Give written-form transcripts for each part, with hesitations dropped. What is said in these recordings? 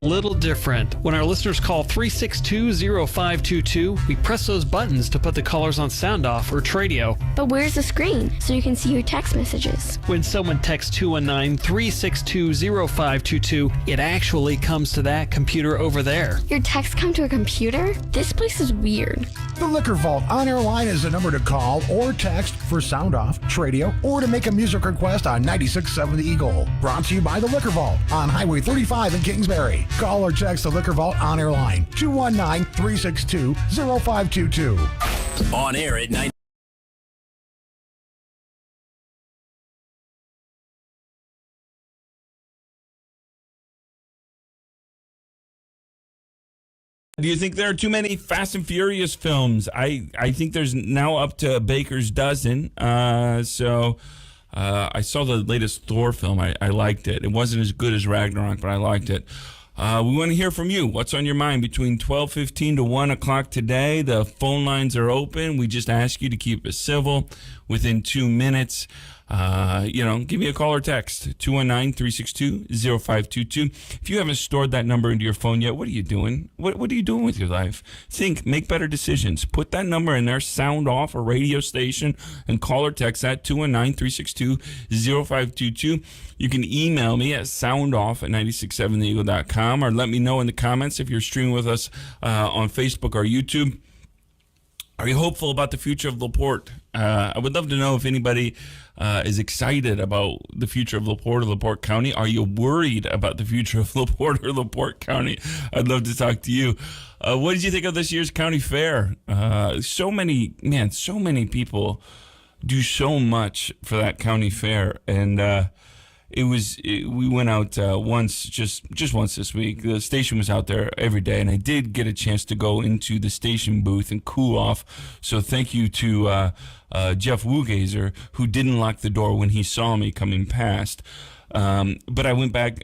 Little different. When our listeners call 362-0522, we press those buttons to put the callers on sound off or Tradio. But where's the screen so you can see your text messages? When someone texts 219-362-0522, it actually comes to that computer over there. Your texts come to a computer? This place is weird. The Liquor Vault on-air line is the number to call or text for sound off, Tradio, or to make a music request on 96.7 The Eagle. Brought to you by the Liquor Vault on Highway 35 in Kingsbury. Call or text the Liquor Vault on-air line, 219-362-0522. On air at 9. Do you think there are too many Fast and Furious films? I think there's now up to a baker's dozen. I saw the latest Thor film. I liked it. It wasn't as good as Ragnarok, but I liked it. We want to hear from you. What's on your mind between 12:15 to 1 o'clock today? The phone lines are open. We just ask you to keep it civil within 2 minutes. Give me a call or text, 219-362-0522. If you haven't stored that number into your phone yet, what are you doing? What are you doing with your life? Think, make better decisions. Put that number in there, sound off a radio station, and call or text at 219-362-0522. You can email me at soundoff@967theeagle.com, or let me know in the comments if you're streaming with us on Facebook or YouTube. Are you hopeful about the future of LaPorte? I would love to know if anybody is excited about the future of LaPorte or LaPorte County. Are you worried about the future of LaPorte or LaPorte County? I'd love to talk to you. What did you think of this year's county fair? So many people do so much for that county fair, and we went out once, just once this week. The station was out there every day, and I did get a chance to go into the station booth and cool off. So thank you to Jeff Wugazer, who didn't lock the door when he saw me coming past. But I went back,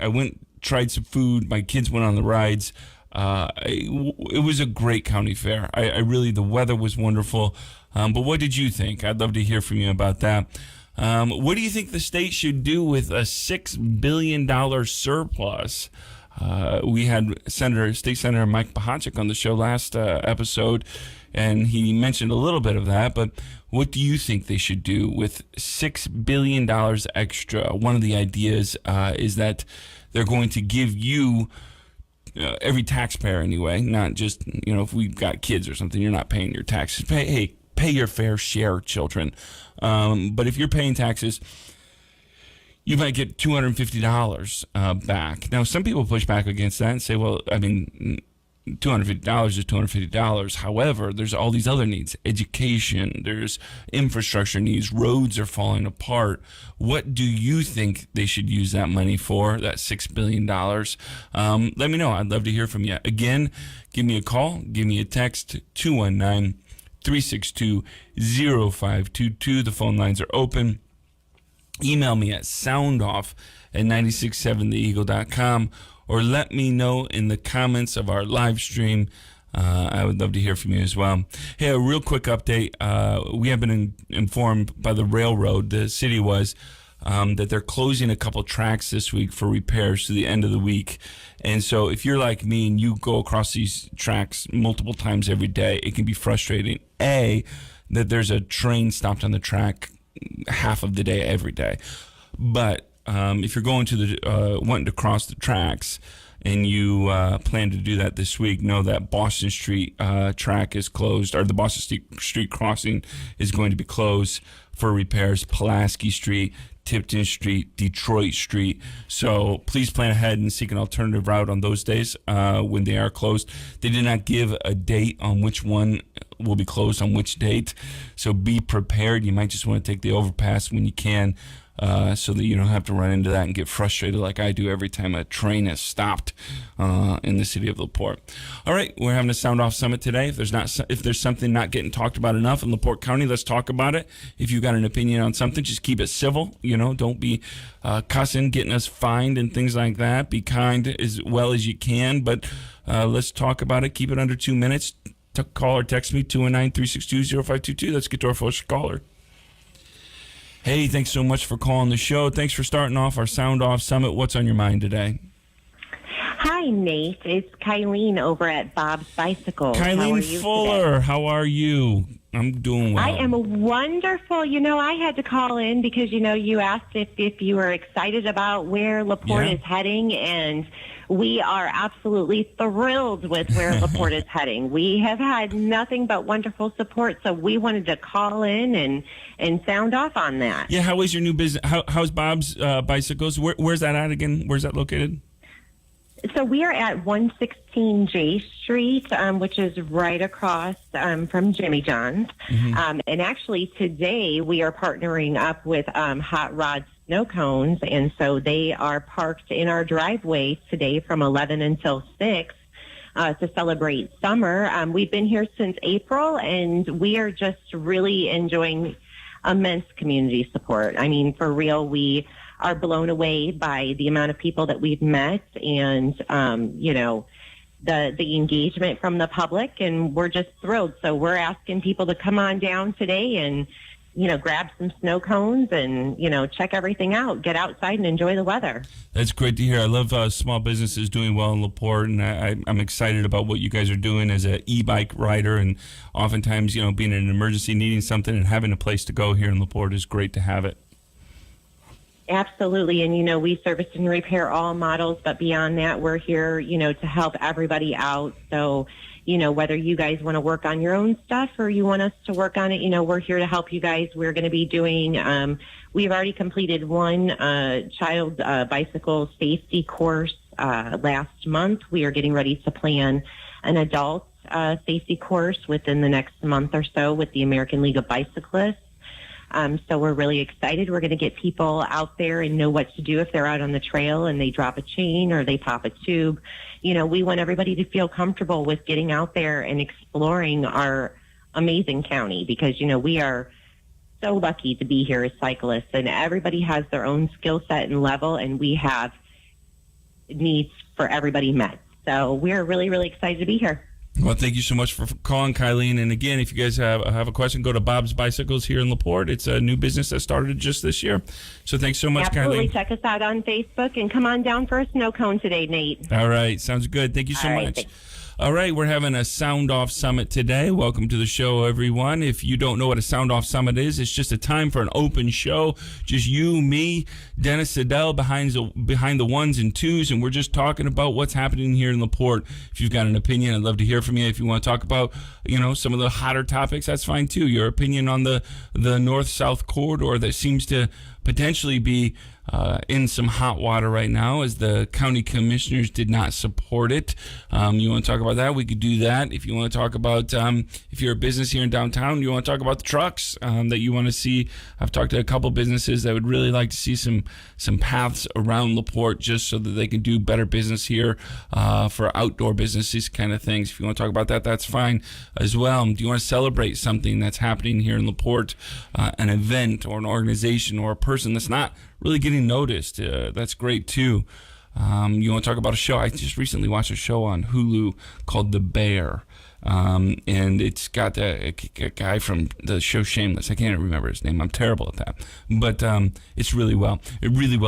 tried some food. My kids went on the rides. It was a great county fair. The weather was wonderful. But what did you think? I'd love to hear from you about that. What do you think the state should do with a $6 billion surplus? We had State Senator Mike Pahachik on the show last episode, and he mentioned a little bit of that, but what do you think they should do with $6 billion extra? One of the ideas is that they're going to give you, every taxpayer anyway, not just, if we've got kids or something, you're not paying your taxes. Pay your fair share, children. But if you're paying taxes, you might get $250 back. Now, some people push back against that and say, well, $250 is $250. However, there's all these other needs. Education, there's infrastructure needs, roads are falling apart. What do you think they should use that money for, that $6 billion? Let me know. I'd love to hear from you. Again, give me a call, give me a text, 219-362-0522. The phone lines are open. Email me at soundoff@967theeagle.com, or let me know in the comments of our live stream. I would love to hear from you as well. Hey, a real quick update. We have been informed by the railroad, the city was, that they're closing a couple tracks this week for repairs to the end of the week. And so if you're like me and you go across these tracks multiple times every day, it can be frustrating. That there's a train stopped on the track half of the day every day. But if you're going to wanting to cross the tracks and you plan to do that this week, know that Boston Street track is closed, or the Boston Street crossing is going to be closed for repairs. Pulaski Street, Tipton Street, Detroit Street. So please plan ahead and seek an alternative route on those days when they are closed. They did not give a date on which one will be closed on which date. So be prepared. You might just want to take the overpass when you can, so that you don't have to run into that and get frustrated like I do every time a train is stopped in the city of LaPorte. All right, we're having a Sound Off Summit today. If there's something not getting talked about enough in LaPorte County, let's talk about it. If you've got an opinion on something, just keep it civil. Don't be cussing, getting us fined and things like that. Be kind as well as you can, but let's talk about it. Keep it under 2 minutes. Call or text me, 219-362-0522. Let's get to our first caller. Hey, thanks so much for calling the show. Thanks for starting off our Sound Off Summit. What's on your mind today? Hi, Nate. It's Kylene over at Bob's Bicycles. How are Kylene you Fuller, today? how are you? I'm doing well. I am wonderful. I had to call in because, you asked if you were excited about where LaPorte is heading, and we are absolutely thrilled with where LaPorte is heading. We have had nothing but wonderful support, so we wanted to call in and sound off on that. Yeah, how is your new business? How's Bob's Bicycles? Where's that at again? Where's that located? So we are at 116 J Street, which is right across from Jimmy John's. Mm-hmm. And actually today we are partnering up with Hot Rod Snow Cones, and so they are parked in our driveway today from 11 until 6 to celebrate summer. We've been here since April, and we are just really enjoying immense community support. I mean, for real, we are blown away by the amount of people that we've met and, the engagement from the public, and we're just thrilled. So we're asking people to come on down today and, grab some snow cones and, check everything out, get outside and enjoy the weather. That's great to hear. I love small businesses doing well in LaPorte, and I'm excited about what you guys are doing as an e-bike rider, and oftentimes, being in an emergency, needing something and having a place to go here in LaPorte is great to have it. Absolutely. And, we service and repair all models, but beyond that, we're here, to help everybody out. So, whether you guys want to work on your own stuff or you want us to work on it, we're here to help you guys. We're going to be doing, we've already completed one child bicycle safety course last month. We are getting ready to plan an adult safety course within the next month or so with the American League of Bicyclists. So we're really excited. We're going to get people out there and know what to do if they're out on the trail and they drop a chain or they pop a tube. We want everybody to feel comfortable with getting out there and exploring our amazing county because, we are so lucky to be here as cyclists, and everybody has their own skill set and level, and we have needs for everybody met. So we're really, really excited to be here. Well, thank you so much for calling, Kylene. And again, if you guys have a question, go to Bob's Bicycles here in LaPorte. It's a new business that started just this year. So thanks so much, Absolutely. Kylene. Check us out on Facebook and come on down for a snow cone today, Nate. All right. Sounds good. Thank you so All right, much. thanks. All right, we're having a Sound Off Summit today. Welcome to the show, everyone. If you don't know what a Sound Off Summit is, it's just a time for an open show. Just you, me, Dennis Siddell behind the ones and twos, and we're just talking about what's happening here in LaPorte. If you've got an opinion, I'd love to hear from you. If you want to talk about, some of the hotter topics, that's fine too. Your opinion on the north-south corridor that seems to potentially be in some hot water right now as the county commissioners did not support it. You want to talk about that? We could do that. If you want to talk about, if you're a business here in downtown, you want to talk about the trucks that you want to see. I've talked to a couple businesses that would really like to see some paths around LaPorte just so that they can do better business here for outdoor businesses kind of things. If you want to talk about that, that's fine as well. Do you want to celebrate something that's happening here in LaPorte, an event or an organization or a person that's not really getting noticed? That's great too. You want to talk about a show? I just recently watched a show on Hulu called The Bear. And it's got a guy from the show Shameless. I can't remember his name. I'm terrible at that. But it's really well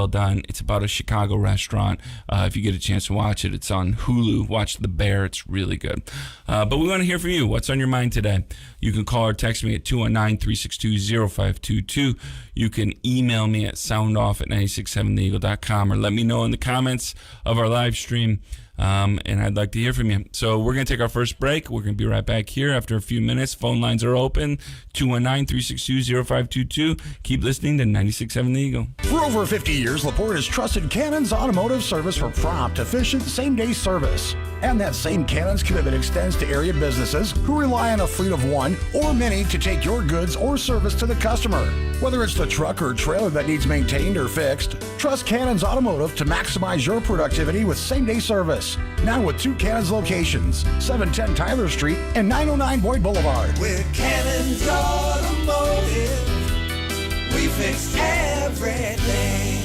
done. It's about a Chicago restaurant. If you get a chance to watch it, it's on Hulu. Watch The Bear. It's really good. But we want to hear from you. What's on your mind today? You can call or text me at 219-362-0522. You can email me at soundoff@967theeagle.com or let me know in the comments of our live stream. And I'd like to hear from you. So we're going to take our first break. We're going to be right back here after a few minutes. Phone lines are open, 219-362-0522. Keep listening to 96.7 The Eagle. For over 50 years, LaPorte has trusted Cannon's Automotive Service for prompt, efficient, same-day service. And that same Cannon's commitment extends to area businesses who rely on a fleet of one or many to take your goods or service to the customer. Whether it's the truck or trailer that needs maintained or fixed, trust Cannon's Automotive to maximize your productivity with same-day service. Now with 2 Cannon's locations, 710 Tyler Street and 909 Boyd Boulevard. With Cannon's Automotive, we fix everything.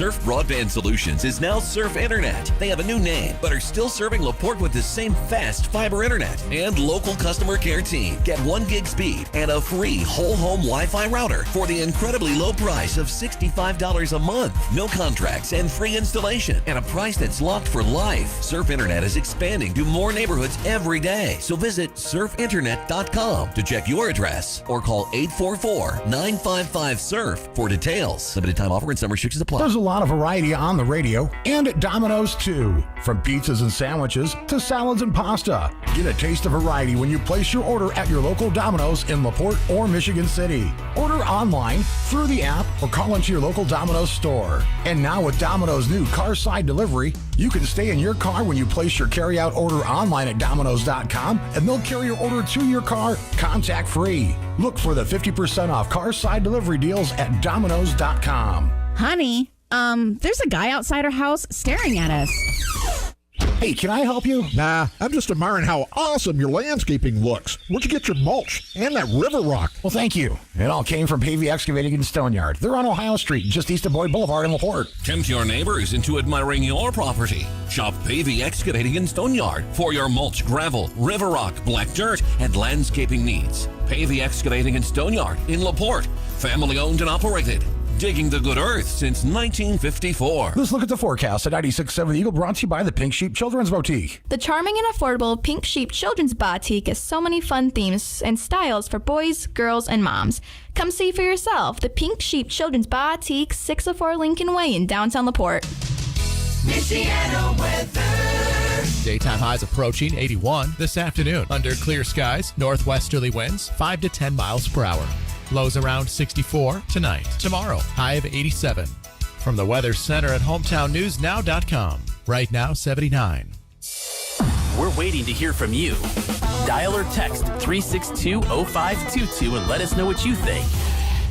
Surf Broadband Solutions is now Surf Internet. They have a new name, but are still serving LaPorte with the same fast fiber internet and local customer care team. Get 1 gig speed and a free whole home Wi-Fi router for the incredibly low price of $65 a month. No contracts and free installation, and a price that's locked for life. Surf Internet is expanding to more neighborhoods every day. So visit surfinternet.com to check your address or call 844-955-SURF for details. Limited time offer and summer restrictions apply. There's a lot of variety on the radio and at Domino's too. From pizzas and sandwiches to salads and pasta. Get a taste of variety when you place your order at your local Domino's in LaPorte or Michigan City. Order online, through the app, or call into your local Domino's store. And now with Domino's new car side delivery, you can stay in your car when you place your carry-out order online at Domino's.com, and they'll carry your order to your car contact-free. Look for the 50% off car side delivery deals at Domino's.com. Honey, there's a guy outside our house staring at us. Hey, can I help you? Nah, I'm just admiring how awesome your landscaping looks. Where'd you get your mulch and that river rock? Well, thank you. It all came from Pavey Excavating in Stoneyard. They're on Ohio Street, just east of Boyd Boulevard in LaPorte. Tempt your neighbors into admiring your property. Shop Pavey Excavating in Stoneyard for your mulch, gravel, river rock, black dirt, and landscaping needs. Pavey Excavating in Stoneyard in LaPorte. Family owned and operated. Digging the good earth since 1954. Let's look at the forecast at 96.7 The Eagle, brought to you by the Pink Sheep Children's Boutique. The charming and affordable Pink Sheep Children's Boutique has so many fun themes and styles for boys, girls, and moms. Come see for yourself. The Pink Sheep Children's Boutique, 604 Lincoln Way in downtown LaPorte. Michiana weather. Daytime highs approaching 81 this afternoon. Under clear skies, northwesterly winds 5 to 10 miles per hour. Lows around 64 tonight. Tomorrow, high of 87. From the Weather Center at HometownNewsNow.com. Right now, 79. We're waiting to hear from you. Dial or text 362-0522 and let us know what you think.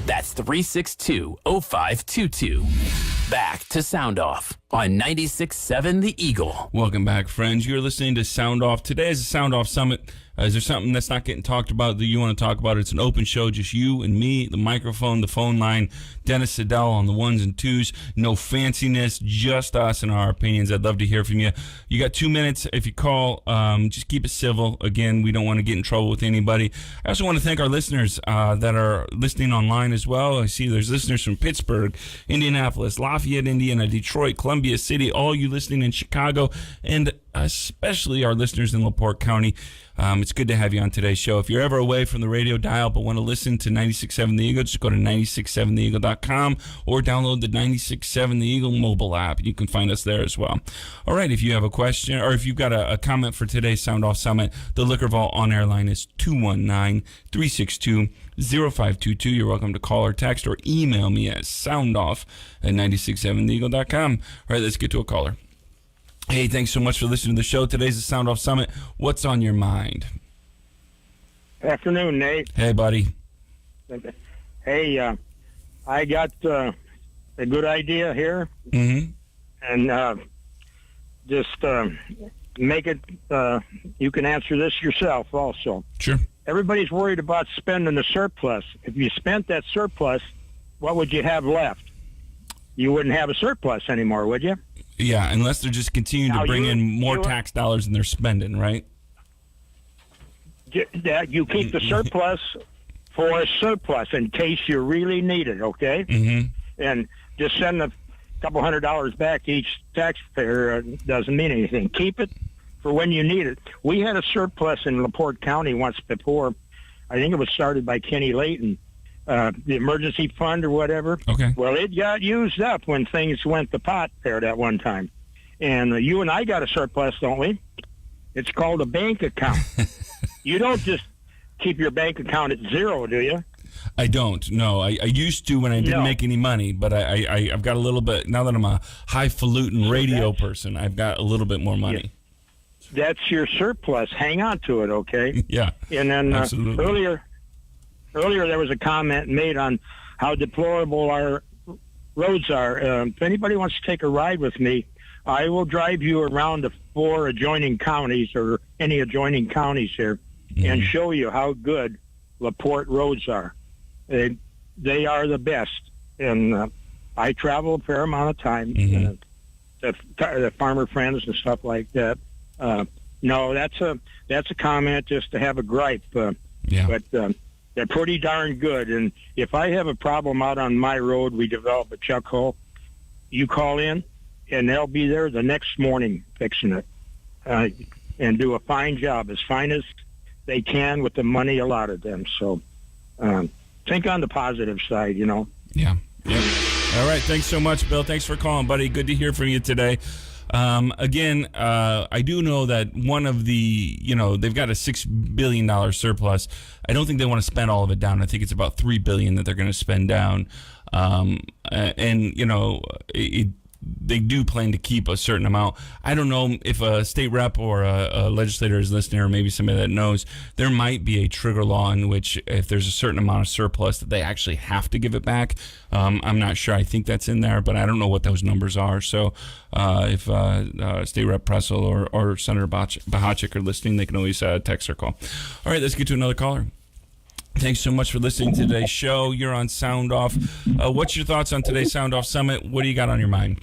That's 362-0522. Back to Sound Off on 96.7 The Eagle. Welcome back, friends. You're listening to Sound Off. Today is a Sound Off Summit. Is there something that's not getting talked about that you want to talk about? It's an open show, just you and me, the microphone, the phone line, Dennis Siddell on the ones and twos. No fanciness, just us and our opinions. I'd love to hear from you. You got 2 minutes. If you call, just keep it civil. Again, we don't want to get in trouble with anybody. I also want to thank our listeners that are listening online as well. I see there's listeners from Pittsburgh, Indianapolis, Lafayette, Indiana, Detroit, Columbia City, all you listening in Chicago, and especially our listeners in LaPorte County. It's good to have you on today's show. If you're ever away from the radio dial but want to listen to 96.7 The Eagle, just go to 967theeagle.com or download the 96.7 The Eagle mobile app. You can find us there as well. All right, if you have a question or if you've got a comment for today's Sound Off Summit, the Liquor Vault on-air line is 219-362-0522. You're welcome to call or text or email me at soundoff@967theeagle.com. All right, let's get to a caller. Hey, thanks so much for listening to the show. Today's the Sound Off Summit. What's on your mind? Afternoon, Nate. Hey, buddy. Hey, I got a good idea here. Mm-hmm. And just make it, you can answer this yourself also. Sure. Everybody's worried about spending the surplus. If you spent that surplus, what would you have left? You wouldn't have a surplus anymore, would you? Yeah, unless they're just continuing to bring in more tax dollars than they're spending, right? You keep the surplus for a surplus in case you really need it, okay? Mm-hmm. And just send a couple $100 back to each taxpayer doesn't mean anything. Keep it for when you need it. We had a surplus in LaPorte County once before. I think it was started by Kenny Layton. The emergency fund or whatever. Okay. Well, it got used up when things went to pot there that one time. And you and I got a surplus, don't we? It's called a bank account. You don't just keep your bank account at zero, do you? I don't. No, I used to when I didn't make any money, but I've got a little bit, now that I'm a highfalutin radio person, I've got a little bit more money. Yeah. That's your surplus. Hang on to it, okay? Yeah. And then absolutely. Earlier, there was a comment made on how deplorable our roads are. If anybody wants to take a ride with me, I will drive you around the 4 adjoining counties or any adjoining counties here and show you how good LaPorte roads are. They are the best. And I travel a fair amount of time. The farmer friends and stuff like that. No, that's a comment just to have a gripe. But they're pretty darn good. And if I have a problem out on my road, we develop a chuck hole. You call in, and they'll be there the next morning fixing it, and do a fine job, as fine as they can with the money allotted them. So think on the positive side, you know. Yeah. All right. Thanks so much, Bill. Thanks for calling, buddy. Good to hear from you today. Again, I do know that one of the, they've got a $6 billion surplus. I don't think they want to spend all of it down. I think it's about $3 billion that they're going to spend down. They do plan to keep a certain amount. I don't know if a state rep or a legislator is listening, or maybe somebody that knows. There might be a trigger law in which if there's a certain amount of surplus that they actually have to give it back. I'm not sure. I think that's in there, but I don't know what those numbers are. So if State Rep Pressel or Senator Bahachik are listening, they can always text or call. All right, let's get to another caller. Thanks so much for listening to today's show. You're on Sound Off. What's your thoughts on today's Sound Off Summit? What do you got on your mind?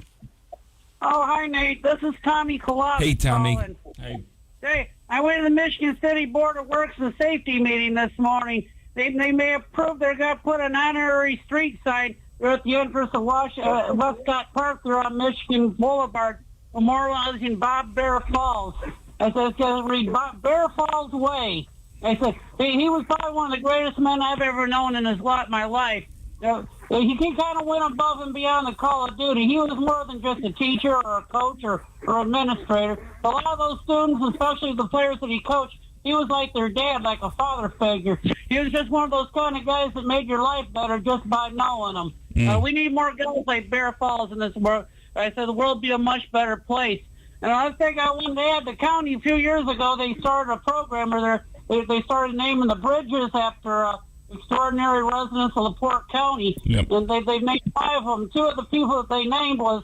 Oh, hi, Nate. This is Tommy Colossus. Hey, Tommy. Calling. Hey, I went to the Michigan City Board of Works and Safety meeting this morning. They may have proved they're going to put an honorary street sign there at the entrance of Westcott Park there on Michigan Boulevard, memorializing Bob Bear Falls. I said, it's going to read Bear Falls Way. I said, he was probably one of the greatest men I've ever known in my life. He kind of went above and beyond the call of duty. He was more than just a teacher or a coach or administrator. A lot of those students, especially the players that he coached, he was like their dad, like a father figure. He was just one of those kind of guys that made your life better just by knowing him. We need more guys like Bear Falls in this world. I said the world would be a much better place. And I think I went to add the county a few years ago. They started a program where they started naming the bridges after extraordinary residents of LaPorte County. Yep. And they named 5 of them. 2 of the people that they named was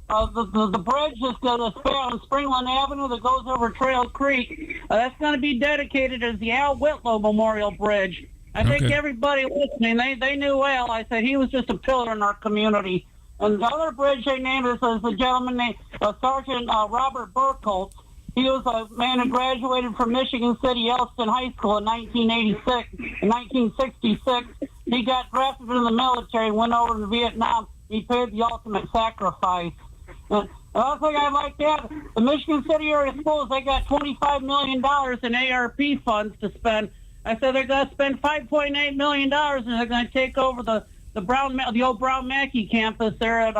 the bridge that's going to span on Springland Avenue that goes over Trail Creek. That's going to be dedicated as the Al Whitlow Memorial Bridge. I think everybody listening, they knew Al. I said he was just a pillar in our community. And the other bridge they named is a gentleman named Sergeant Robert Burkholz. He was a man who graduated from Michigan City Elston High School in 1986. In 1966, he got drafted in the military, went over to Vietnam. He paid the ultimate sacrifice. Another thing I'd like to add, the Michigan City area schools, they got $25 million in ARP funds to spend. I said they're going to spend $5.8 million, and they're going to take over the old Brown Mackey campus there at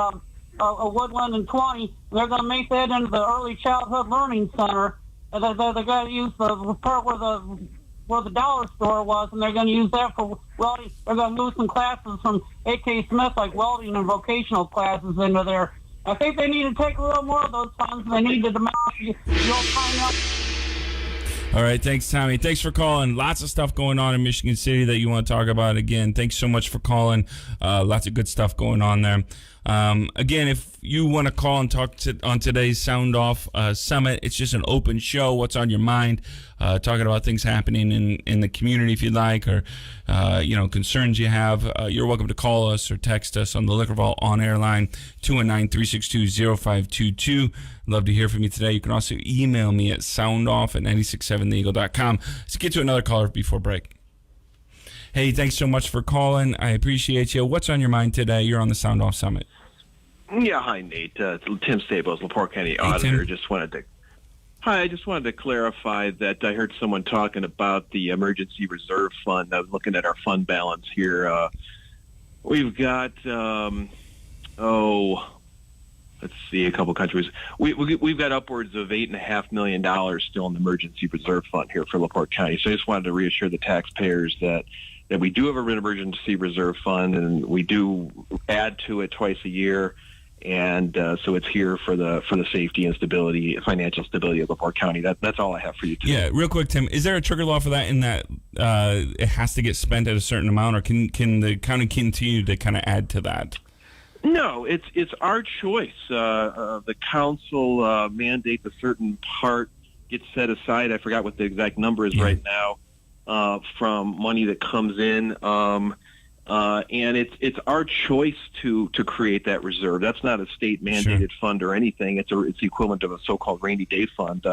Woodland and 20. They're going to make that into the Early Childhood Learning Center. They're going to use the part where the dollar store was, and they're going to use that for welding. They're going to move some classes from A.K. Smith, like welding and vocational classes, into there. I think they need to take a little more of those funds, and they need to demand you'll find out. All right, thanks, Tommy. Thanks for calling. Lots of stuff going on in Michigan City that you want to talk about. Again, thanks so much for calling. Lots of good stuff going on there. Again, if you want to call and talk on today's Sound Off Summit, it's just an open show. What's on your mind? Talking about things happening in the community, if you'd like, or concerns you have. You're welcome to call us or text us on the Liquor Vault on-air line, 219-362-0522. Love to hear from you today. You can also email me at soundoff@967theeagle.com. Let's get to another caller before break. Hey, thanks so much for calling. I appreciate you. What's on your mind today? You're on the Sound Off Summit. Yeah, hi, Nate. Tim Staples, LaPorte County Auditor. I just wanted to clarify that I heard someone talking about the Emergency Reserve Fund. I was looking at our fund balance here. We've got, let's see, a couple countries. We've got upwards of $8.5 million still in the Emergency Reserve Fund here for LaPorte County. So I just wanted to reassure the taxpayers that we do have an Emergency Reserve Fund, and we do add to it twice a year. And so it's here for the safety and stability, financial stability of LaPorte County. That's all I have for you today. Yeah, real quick, Tim, is there a trigger law for that in that it has to get spent at a certain amount, or can the county continue to kind of add to that? No, it's our choice. The council mandates a certain part gets set aside. I forgot what the exact number is right now from money that comes in. And it's our choice to create that reserve. That's not a state mandated fund or anything. It's the equivalent of a so-called rainy day fund.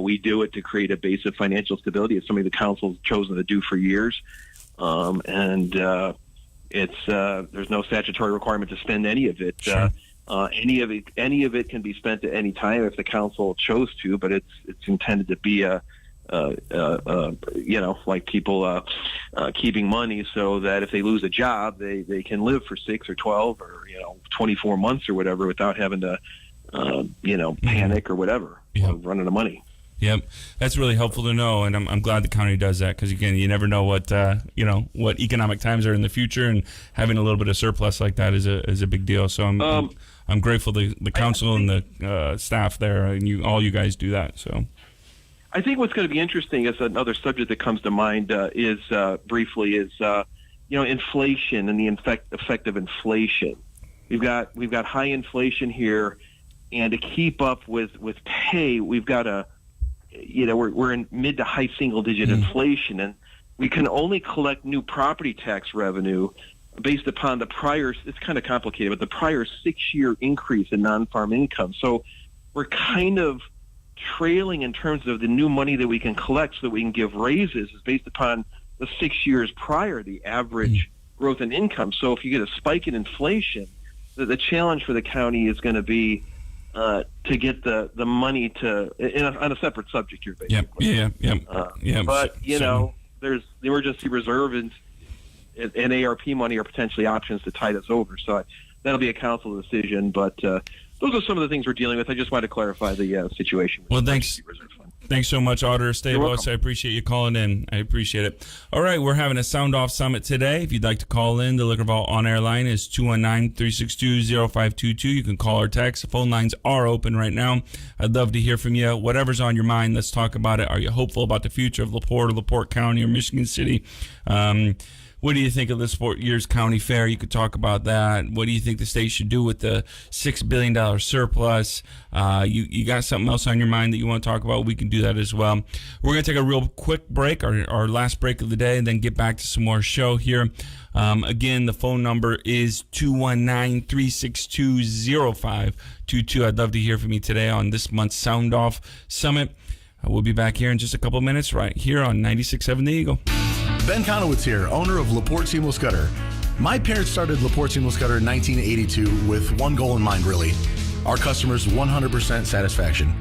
We do it to create a base of financial stability. It's something the council's chosen to do for years. There's no statutory requirement to spend any of it. Any of it can be spent at any time if the council chose to, but it's intended to be like people keeping money so that if they lose a job, they can live for 6 or 12 or 24 months or whatever without having to panic or whatever, running out of money. Yep, that's really helpful to know, and I'm glad the county does that because again, you never know what what economic times are in the future, and having a little bit of surplus like that is a big deal. So I'm grateful to the council and the staff there, and all you guys do that. So I think what's going to be interesting is another subject that comes to mind is inflation and the effect of inflation. We've got high inflation here, and to keep up with pay, we've got to. We're in mid to high single digit inflation, and we can only collect new property tax revenue based upon the prior, it's kind of complicated, but the prior 6-year increase in non-farm income. So we're kind of trailing in terms of the new money that we can collect so that we can give raises is based upon the 6 years prior, the average growth in income. So if you get a spike in inflation, the challenge for the county is going to be to get the money on a separate subject here, basically. But there's the emergency reserve and ARP money are potentially options to tide us over. So that'll be a council decision. But those are some of the things we're dealing with. I just wanted to clarify the situation. Well, thanks. Thanks so much, Auditor Stavos. I appreciate you calling in. I appreciate it. All right, we're having a Sound Off Summit today. If you'd like to call in, the Liquor Vault on-air line is 219-362-0522. You can call or text. The phone lines are open right now. I'd love to hear from you. Whatever's on your mind, let's talk about it. Are you hopeful about the future of LaPorte or LaPorte County or Michigan City? What do you think of this year's county fair? You could talk about that. What do you think the state should do with the $6 billion surplus? You got something else on your mind that you want to talk about? We can do that as well. We're going to take a real quick break, our last break of the day, and then get back to some more show here. Again, the phone number is 219-362-0522. I'd love to hear from you today on this month's Sound Off Summit. We'll be back here in just a couple minutes right here on 96.7 The Eagle. Ben Conowitz here, owner of LaPorte Seamless Gutter. My parents started LaPorte Seamless Gutter in 1982 with one goal in mind, really. Our customers' 100% satisfaction.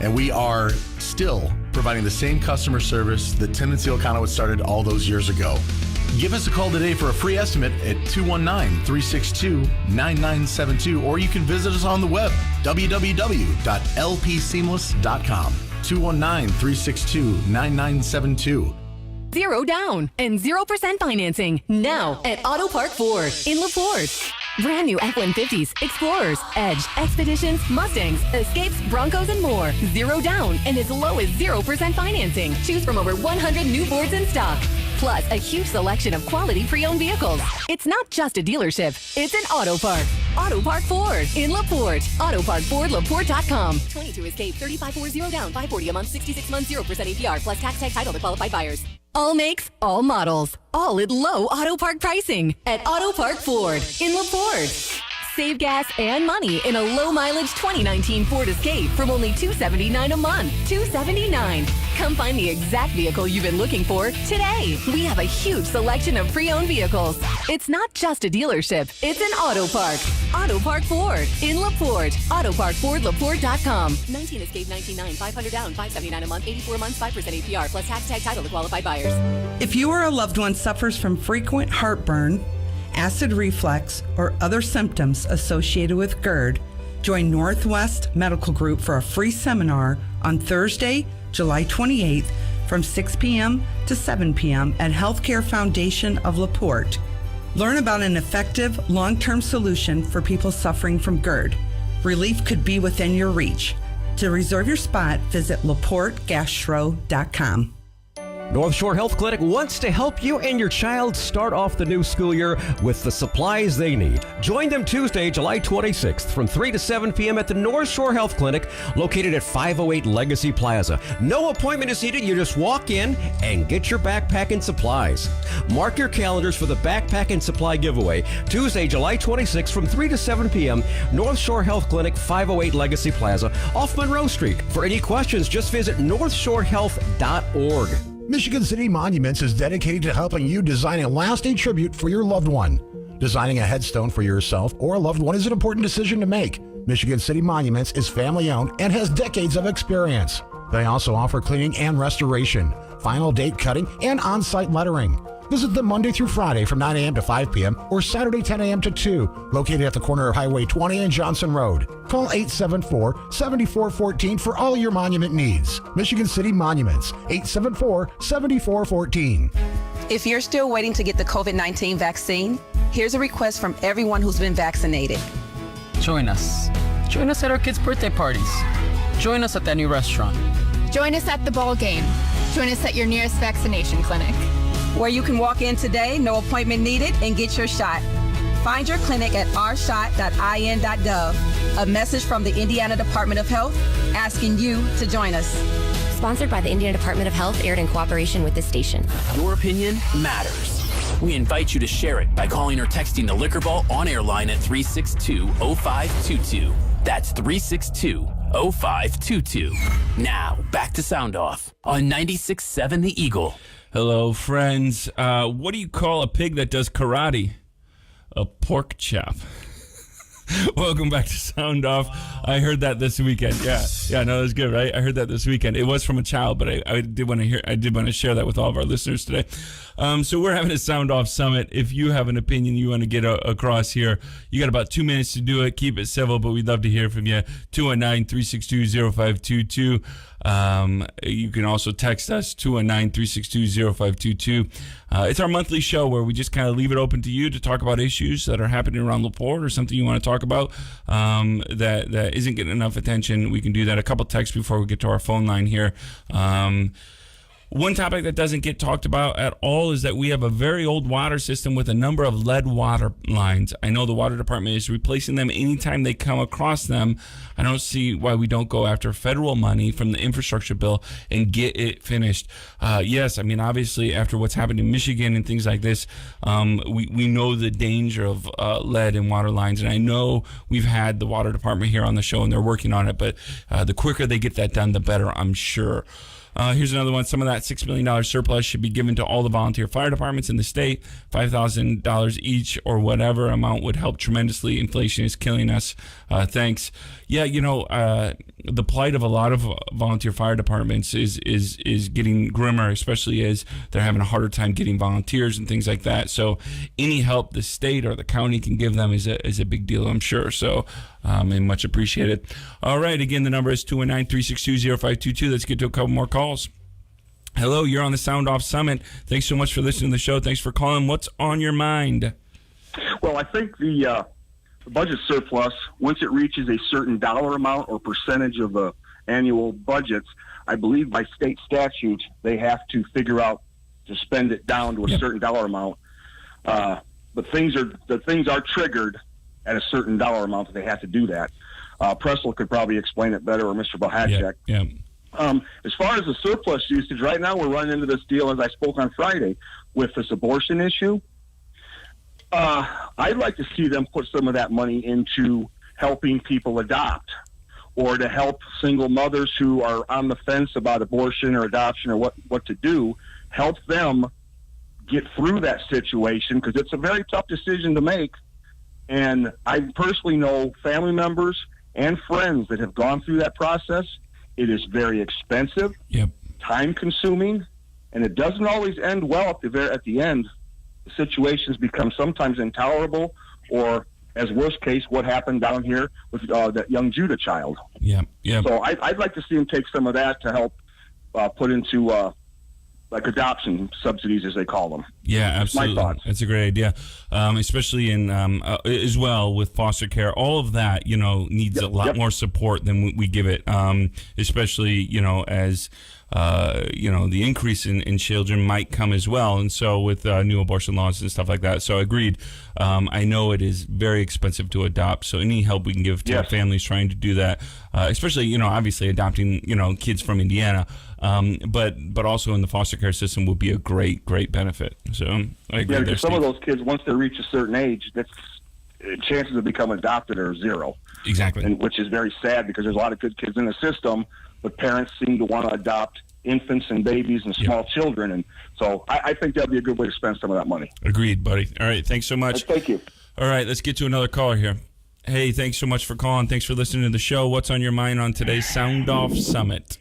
And we are still providing the same customer service that Tim and Seal Conowitz started all those years ago. Give us a call today for a free estimate at 219-362-9972, or you can visit us on the web, www.lpseamless.com. 219-362-9972. 0 down and 0% financing now at Auto Park Ford in LaPorte. Brand new F-150s, Explorers, Edge, Expeditions, Mustangs, Escapes, Broncos, and more. 0 down and as low as 0% financing. Choose from over 100 new Fords in stock. Plus, a huge selection of quality pre-owned vehicles. It's not just a dealership, it's an auto park. Auto Park Ford in LaPorte. AutoParkFordLaPorte.com. 22 Escape, 3540 down, 540 a month, 66 months, 0% APR, plus tax tag title to qualified buyers. All makes, all models, all at low auto park pricing at Auto Park Ford in LaPorte. Save gas and money in a low-mileage 2019 Ford Escape from only $279 a month. $279. Come find the exact vehicle you've been looking for today. We have a huge selection of pre-owned vehicles. It's not just a dealership. It's an auto park. Auto Park Ford in LaPorte. AutoParkFordLaPorte.com. 19 Escape 19.9, 500 down, $579 a month, 84 months, 5% APR, plus tax tag title to qualified buyers. If you or a loved one suffers from frequent heartburn, acid reflux, or other symptoms associated with GERD, join Northwest Medical Group for a free seminar on Thursday, July 28th from 6 p.m. to 7 p.m. at Healthcare Foundation of LaPorte. Learn about an effective long-term solution for people suffering from GERD. Relief could be within your reach. To reserve your spot, visit LaPorteGastro.com. North Shore Health Clinic wants to help you and your child start off the new school year with the supplies they need. Join them Tuesday, July 26th from 3 to 7 p.m. at the North Shore Health Clinic located at 508 Legacy Plaza. No appointment is needed. You just walk in and get your backpack and supplies. Mark your calendars for the backpack and supply giveaway. Tuesday, July 26th from 3 to 7 p.m. North Shore Health Clinic, 508 Legacy Plaza off Monroe Street. For any questions, just visit northshorehealth.org. Michigan City Monuments is dedicated to helping you design a lasting tribute for your loved one. Designing a headstone for yourself or a loved one is an important decision to make. Michigan City Monuments is family-owned and has decades of experience. They also offer cleaning and restoration, final date cutting, and on-site lettering. Visit them Monday through Friday from 9 a.m. to 5 p.m. or Saturday 10 a.m. to 2, located at the corner of Highway 20 and Johnson Road. Call 874-7414 for all your monument needs. Michigan City Monuments, 874-7414. If you're still waiting to get the COVID-19 vaccine, here's a request from everyone who's been vaccinated. Join us. Join us at our kids' birthday parties. Join us at that new restaurant. Join us at the ball game. Join us at your nearest vaccination clinic. Where you can walk in today, no appointment needed, and get your shot. Find your clinic at ourshot.in.gov. A message from the Indiana Department of Health asking you to join us. Sponsored by the Indiana Department of Health, aired in cooperation with this station. Your opinion matters. We invite you to share it by calling or texting the Liquor Vault on-air line at 362-0522. That's 362-0522. Now, back to Sound Off on 96.7 The Eagle. Hello, friends. What do you call a pig that does karate? A pork chop. Welcome back to Sound Off. I heard that this weekend. Yeah, no, that's good, right? I heard that this weekend. It was from a child, but I did want to share that with all of our listeners today. So we're having a Sound Off Summit. If you have an opinion you want to get across here, you got about 2 minutes to do it. Keep it civil, but we'd love to hear from you. 219-362-0522. You can also text us 219-362-0522. It's our monthly show where we just kind of leave it open to you to talk about issues that are happening around LaPorte or something you want to talk about that isn't getting enough attention. We can do that. A couple texts before we get to our phone line here. One topic that doesn't get talked about at all is that we have a very old water system with a number of lead water lines. I know the water department is replacing them anytime they come across them. I don't see why we don't go after federal money from the infrastructure bill and get it finished. Yes, I mean, obviously, after what's happened in Michigan and things like this, we know the danger of lead in water lines. And I know we've had the water department here on the show and they're working on it, but the quicker they get that done, the better, I'm sure. Here's another one. Some of that $6 million surplus should be given to all the volunteer fire departments in the state. $5,000 each or whatever amount would help tremendously. Inflation is killing us. Thanks. Yeah, the plight of a lot of volunteer fire departments is getting grimmer, especially as they're having a harder time getting volunteers and things like that. So any help the state or the county can give them is a big deal, I'm sure. So and much appreciated. All right, again, the number is 219-362-0522. Let's get to a couple more calls. Hello, you're on the Sound Off Summit. Thanks so much for listening to the show. Thanks for calling. What's on your mind? Well, I think the budget surplus, once it reaches a certain dollar amount or percentage of the annual budgets, I believe by state statute they have to figure out to spend it down to a certain dollar amount. But things are triggered at a certain dollar amount that they have to do that. Pressel could probably explain it better, or Mr. Bohacek. Yeah. As far as the surplus usage, right now we're running into this deal, as I spoke on Friday, with this abortion issue. I'd like to see them put some of that money into helping people adopt, or to help single mothers who are on the fence about abortion or adoption or what to do, help them get through that situation, because it's a very tough decision to make. And I personally know family members and friends that have gone through that process. It is very expensive, time-consuming, and it doesn't always end well at the end. The situations become sometimes intolerable, or, as worst case, what happened down here with that young Judah child. Yeah. So I'd like to see them take some of that to help put into like adoption subsidies, as they call them. Yeah, absolutely. My thoughts. That's a great idea, especially in as well with foster care. All of that, needs a lot more support than we give it, especially, as the increase in children might come as well. And so with new abortion laws and stuff like that. So agreed. I know it is very expensive to adopt. So any help we can give to families trying to do that, especially, obviously adopting, kids from Indiana, but also in the foster care system would be a great benefit. So I agree. Yeah, because some of those kids, once they reach a certain age, that's chances of becoming adopted are zero. Exactly. And which is very sad because there's a lot of good kids in the system, but parents seem to want to adopt infants and babies and small children. And so I think that'd be a good way to spend some of that money. Agreed, buddy. All right. Thanks so much. Thank you. All right. Let's get to another caller here. Hey, thanks so much for calling. Thanks for listening to the show. What's on your mind on today's Sound Off Summit?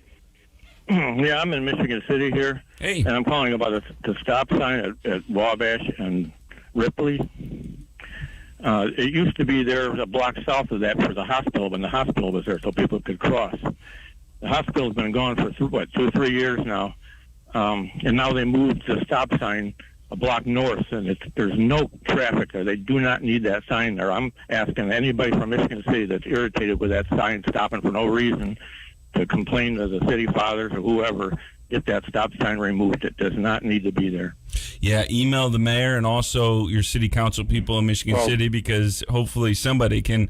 Yeah, I'm in Michigan City here. Hey. And I'm calling about the stop sign at Wabash and Ripley. It used to be there a block south of that for the hospital when the hospital was there so people could cross. The hospital's been gone for 2 or 3 years now. And now they moved the stop sign a block north, and there's no traffic there. They do not need that sign there. I'm asking anybody from Michigan City that's irritated with that sign stopping for no reason to complain to the city fathers or whoever, get that stop sign removed. It does not need to be there. Yeah, email the mayor and also your city council people in Michigan City, because hopefully somebody can,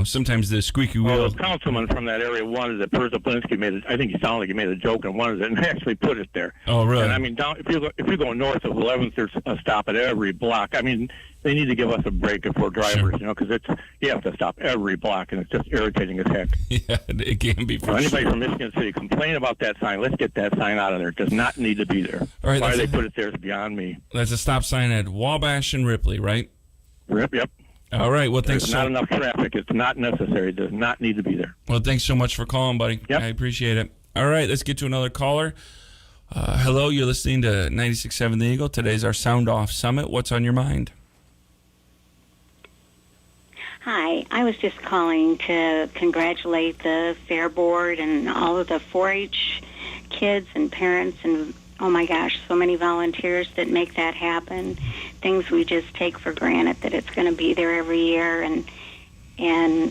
sometimes the squeaky wheel. Well, the councilman from that area wanted it. Perza made it. I think he sounded like he made a joke and wanted it and actually put it there. Oh, really? And I mean, if you go north of 11th, there's a stop at every block. I mean, they need to give us a break if we're drivers, because you have to stop every block, and it's just irritating as heck. Yeah, it can be. For anybody from Michigan City, complain about that sign. Let's get that sign out of there. It does not need to be there. All right, why they put it there is beyond me. That's a stop sign at Wabash and Ripley, right? Yep. All right. Well, thanks. There's not enough traffic. It's not necessary. It does not need to be there. Well, thanks so much for calling, buddy. Yep. I appreciate it. All right, let's get to another caller. Hello, you're listening to 96.7 The Eagle. Today's our Sound Off Summit. What's on your mind? Hi, I was just calling to congratulate the Fair Board and all of the 4-H kids and parents and, oh my gosh, so many volunteers that make that happen. Things we just take for granted that it's going to be there every year, and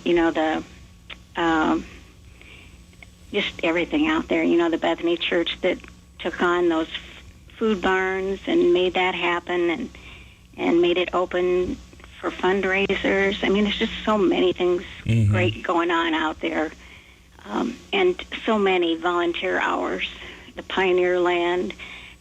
the just everything out there. The Bethany Church that took on those food barns and made that happen and made it open for fundraisers. I mean, there's just so many things great going on out there, and so many volunteer hours. The Pioneer Land.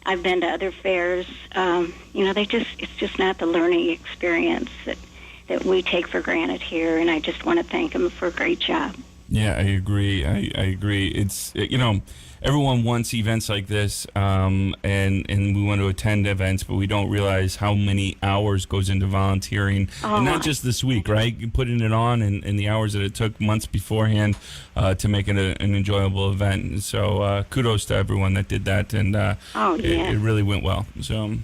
I've been to other fairs. It's just not the learning experience that we take for granted here, and I just want to thank them for a great job. Yeah, I agree. I agree. It's everyone wants events like this, and we want to attend events, but we don't realize how many hours goes into volunteering, and not just this week, right? Putting it on and the hours that it took months beforehand to make it an enjoyable event. And so kudos to everyone that did that, and it really went well. So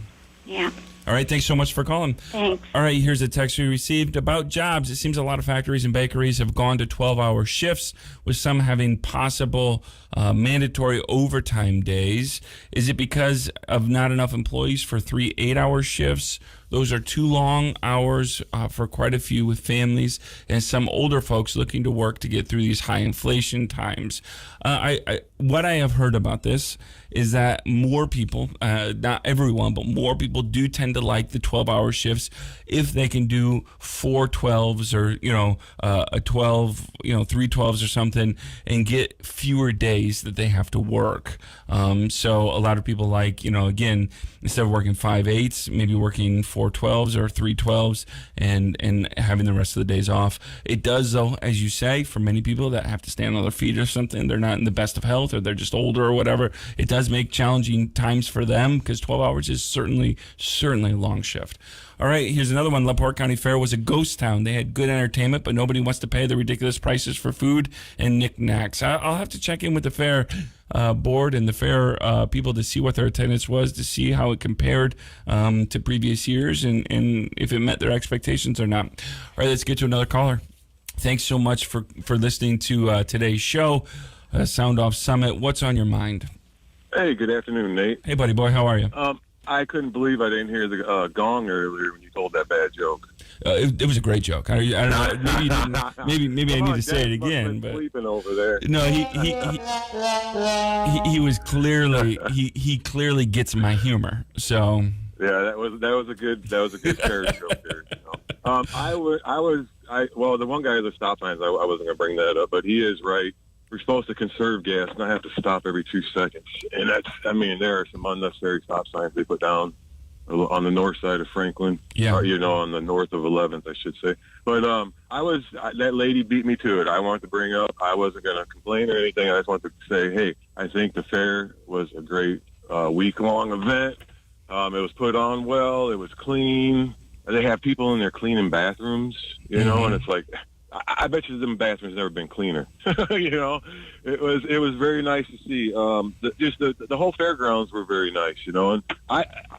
yeah. All right, thanks so much for calling. Thanks. All right, here's a text we received about jobs. It seems a lot of factories and bakeries have gone to 12-hour shifts, with some having possible mandatory overtime days. Is it because of not enough employees for 3 8-hour shifts? Those are too long hours for quite a few with families and some older folks looking to work to get through these high inflation times. What I have heard about this is that more people, not everyone, but more people do tend to like the 12-hour shifts if they can do 4 12s or, a 12, 3 12s or something, and get fewer days that they have to work. So a lot of people like, again, instead of working 5 8s, maybe working 4 12s or 3 12s and having the rest of the days off. It does, though, as you say, for many people that have to stand on their feet or something, they're not in the best of health or they're just older or whatever, it does make challenging times for them, because 12 hours is certainly a long shift. All right, here's another one. LaPorte County Fair was a ghost town. They had good entertainment, but nobody wants to pay the ridiculous prices for food and knickknacks. I'll have to check in with the fair board and the fair people to see what their attendance was, to see how it compared to previous years and if it met their expectations or not. All right, let's get to another caller. Thanks so much for listening to today's show, Sound Off Summit. What's on your mind? Hey, good afternoon, Nate. Hey, buddy boy, how are you? I couldn't believe I didn't hear the gong earlier when you told that bad joke. It was a great joke. I don't know. Maybe I need to say it again. But sleeping over there. No, he was clearly he clearly gets my humor. So yeah, that was a good character joke there. Well, the one guy at the stop signs, I wasn't going to bring that up, but he is right. We're supposed to conserve gas, not have to stop every 2 seconds. And there are some unnecessary stop signs they put down on the north side of Franklin. Yeah. Or, on the north of 11th, I should say. But that lady beat me to it. I wanted to bring up, I wasn't going to complain or anything. I just wanted to say, hey, I think the fair was a great week-long event. It was put on well. It was clean. They have people in there cleaning bathrooms, and it's like, I bet you them bathrooms never been cleaner. It was very nice to see. The whole fairgrounds were very nice, and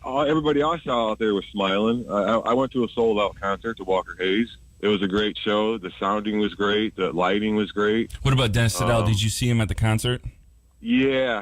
everybody I saw out there was smiling. I went to a sold out concert to Walker Hayes. It was a great show. The sounding was great. The lighting was great. What about Dennis Siddell? Did you see him at the concert? Yeah.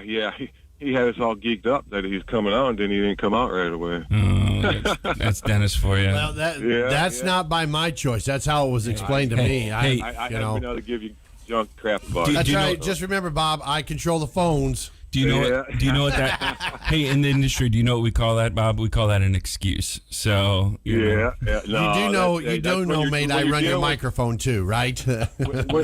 He had us all geeked up that he's coming out, and then he didn't come out right away. Oh, that's Dennis for you. Well, that's not by my choice. That's how it was explained to me. I haven't been able to give you junk crap about it. That's right. Just remember, Bob, I control the phones. Do you know what that? Hey, in the industry, do you know what we call that, Bob? We call that an excuse. So No, you do know, mate. I run your microphone too, right?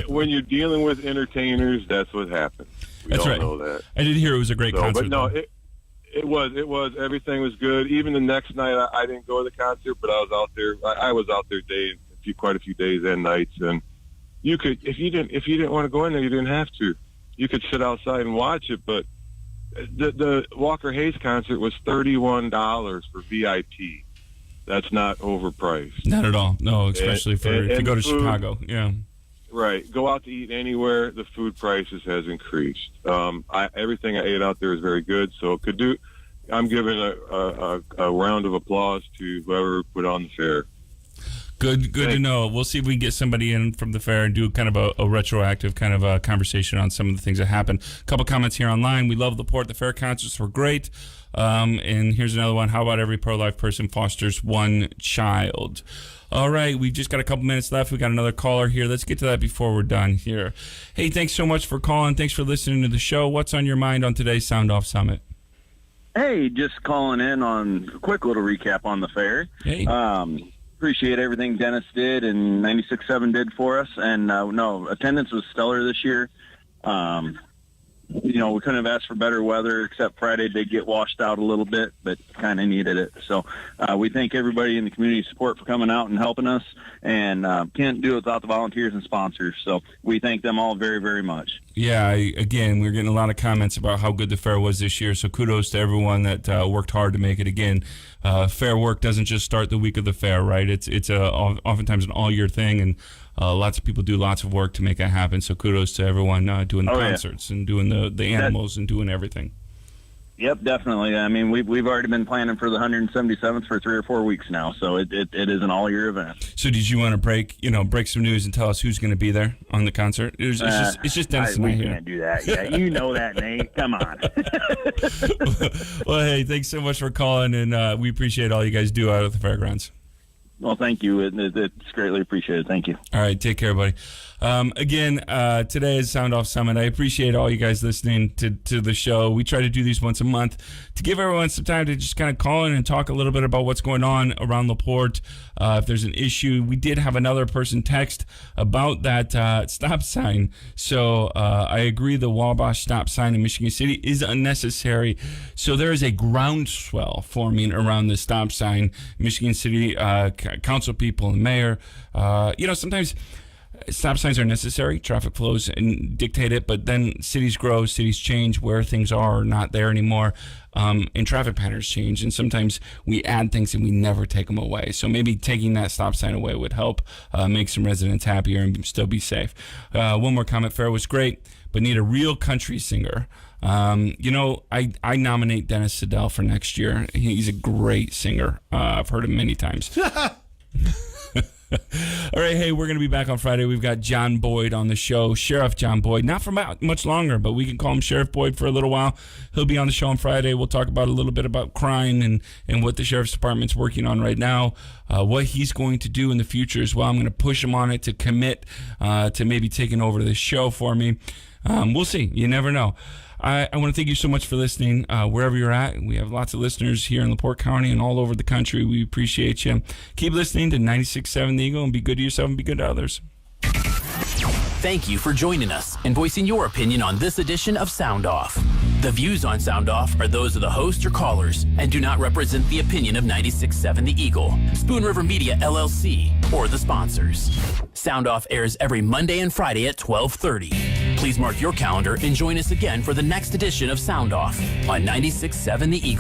when you're dealing with entertainers, that's what happens. That's right. Know that. I did hear it was a great concert. But no, it was. Everything was good. Even the next night, I didn't go to the concert, but I was out there. I was out there quite a few days and nights, and you could, if you didn't want to go in there, you didn't have to. You could sit outside and watch it. But the Walker Hayes concert was $31 for VIP. That's not overpriced. Not at all. No, especially if you go to Chicago. Yeah. Right. Go out to eat anywhere. The food prices has increased. Everything I ate out there is very good. So I'm giving a round of applause to whoever put on the fair. Good to know. We'll see if we can get somebody in from the fair and do kind of a retroactive kind of a conversation on some of the things that happened. A couple comments here online. We love LaPorte. The fair concerts were great. And here's another one. How about every pro-life person fosters one child? All right, we've just got a couple minutes left. We got another caller here. Let's get to that before we're done here. Hey, thanks so much for calling. Thanks for listening to the show. What's on your mind on today's Sound Off Summit? Hey, just calling in on a quick little recap on the fair. Hey. Appreciate everything Dennis did and 96.7 did for us. And, attendance was stellar this year. We couldn't have asked for better weather, except Friday did get washed out a little bit, but kind of needed it. So we thank everybody in the community support for coming out and helping us, and can't do it without the volunteers and sponsors. So we thank them all very, very much. Yeah, again, we're getting a lot of comments about how good the fair was this year, so kudos to everyone that worked hard to make it. Again, fair work doesn't just start the week of the fair, right? It's oftentimes an all-year thing, and lots of people do lots of work to make it happen. So kudos to everyone doing the concerts and doing the animals and doing everything. Yep, definitely. I mean, we've already been planning for the 177th for 3 or 4 weeks now, so it is an all-year event. So did you want to break some news and tell us who's going to be there on the concert? It's just Dennis and I here. We can't do that. Yeah, you know that, Nate. Come on. Well, hey, thanks so much for calling, and we appreciate all you guys do out at the fairgrounds. Well, thank you. It's greatly appreciated. Thank you. All right, take care, buddy. Again, today is Sound Off Summit. I appreciate all you guys listening to the show. We try to do these once a month to give everyone some time to just kind of call in and talk a little bit about what's going on around LaPorte. If there's an issue, we did have another person text about that stop sign. So I agree the Wabash stop sign in Michigan City is unnecessary. So there is a groundswell forming around the stop sign. Michigan City council people and mayor, sometimes stop signs are necessary. Traffic flows and dictate it, but then cities grow, cities change, where things are not there anymore, and traffic patterns change. And sometimes we add things and we never take them away. So maybe taking that stop sign away would help make some residents happier and still be safe. One more comment. Fair was great, but need a real country singer. I nominate Dennis Siddell for next year. He's a great singer. I've heard him many times. All right, hey, we're going to be back on Friday. We've got John Boyd on the show, Sheriff John Boyd. Not for much longer, but we can call him Sheriff Boyd for a little while. He'll be on the show on Friday. We'll talk about a little bit about crime and what the Sheriff's Department's working on right now, what he's going to do in the future as well. I'm going to push him on it to commit to maybe taking over this show for me. We'll see. You never know. I want to thank you so much for listening wherever you're at. We have lots of listeners here in LaPorte County and all over the country. We appreciate you. Keep listening to 96.7 The Eagle and be good to yourself and be good to others. Thank you for joining us and voicing your opinion on this edition of Sound Off. The views on Sound Off are those of the host or callers and do not represent the opinion of 96.7 The Eagle, Spoon River Media LLC, or the sponsors. Sound Off airs every Monday and Friday at 12:30. Please mark your calendar and join us again for the next edition of Sound Off on 96.7 The Eagle.